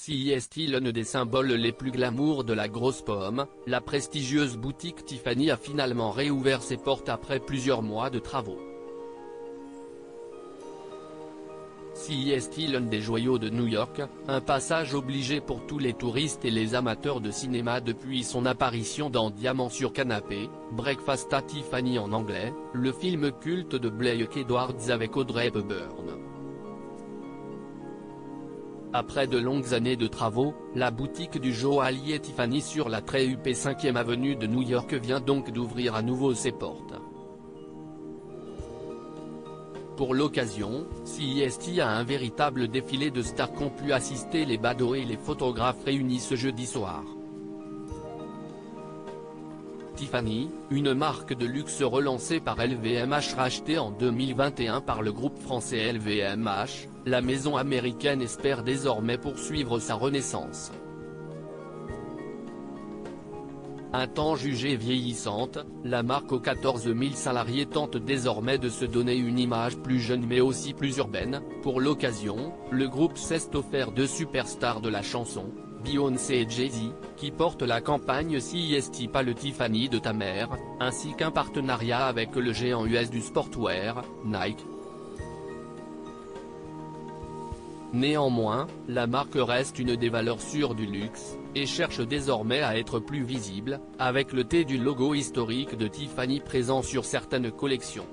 CEST, l'un des symboles les plus glamour de la grosse pomme, la prestigieuse boutique Tiffany a finalement réouvert ses portes après plusieurs mois de travaux. CEST, l'un des joyaux de New York, un passage obligé pour tous les touristes et les amateurs de cinéma depuis son apparition dans Diamant sur canapé, Breakfast at Tiffany en anglais, le film culte de Blake Edwards avec Audrey Hepburn. Après de longues années de travaux, la boutique du joaillier Tiffany sur la très huppée 5e avenue de New York vient donc d'ouvrir à nouveau ses portes. Pour l'occasion, CEST a un véritable défilé de stars qu'ont pu assister les badauds et les photographes réunis ce jeudi soir. Tiffany, une marque de luxe relancée par LVMH rachetée en 2021 par le groupe français LVMH, la maison américaine espère désormais poursuivre sa renaissance. Un temps jugée vieillissante, la marque aux 14 000 salariés tente désormais de se donner une image plus jeune mais aussi plus urbaine. Pour l'occasion, le groupe s'est offert deux superstars de la chanson, Beyoncé et Jay-Z, qui portent la campagne CEST pas le Tiffany de ta mère, ainsi qu'un partenariat avec le géant US du sportwear, Nike. Néanmoins, la marque reste une des valeurs sûres du luxe, et cherche désormais à être plus visible, avec le T du logo historique de Tiffany présent sur certaines collections.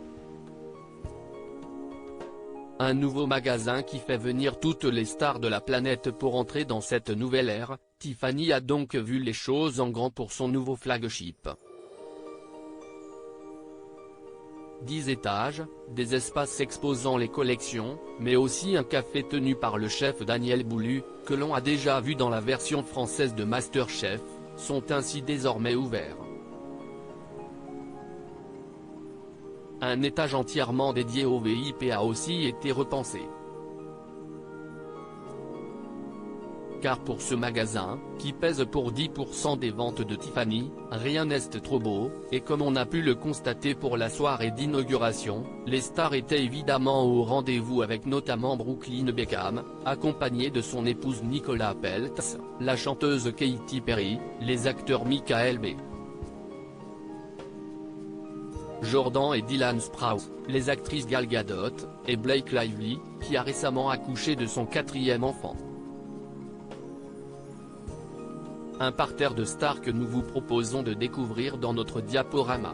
Un nouveau magasin qui fait venir toutes les stars de la planète pour entrer dans cette nouvelle ère, Tiffany a donc vu les choses en grand pour son nouveau flagship. 10 étages, des espaces exposant les collections, mais aussi un café tenu par le chef Daniel Boulud, que l'on a déjà vu dans la version française de MasterChef, sont ainsi désormais ouverts. Un étage entièrement dédié au VIP a aussi été repensé. Car pour ce magasin, qui pèse pour 10% des ventes de Tiffany, rien n'est trop beau, et comme on a pu le constater pour la soirée d'inauguration, les stars étaient évidemment au rendez-vous avec notamment Brooklyn Beckham, accompagnée de son épouse Nicola Peltz, la chanteuse Katy Perry, les acteurs Michael B. Jordan et Dylan Sprouse, les actrices Gal Gadot, et Blake Lively, qui a récemment accouché de son 4e enfant. Un parterre de stars que nous vous proposons de découvrir dans notre diaporama.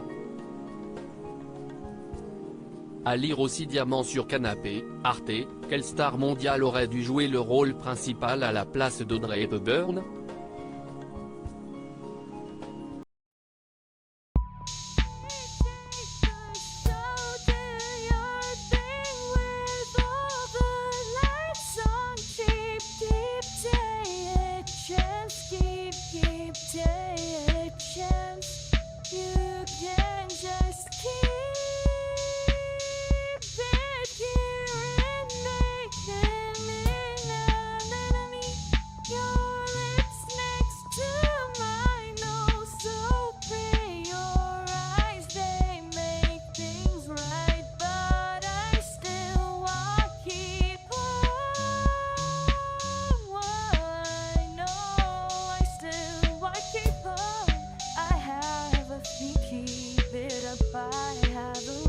À lire aussi Diamant sur canapé, Arte, quelle star mondiale aurait dû jouer le rôle principal à la place d'Audrey Hepburn? Keep it up, I have a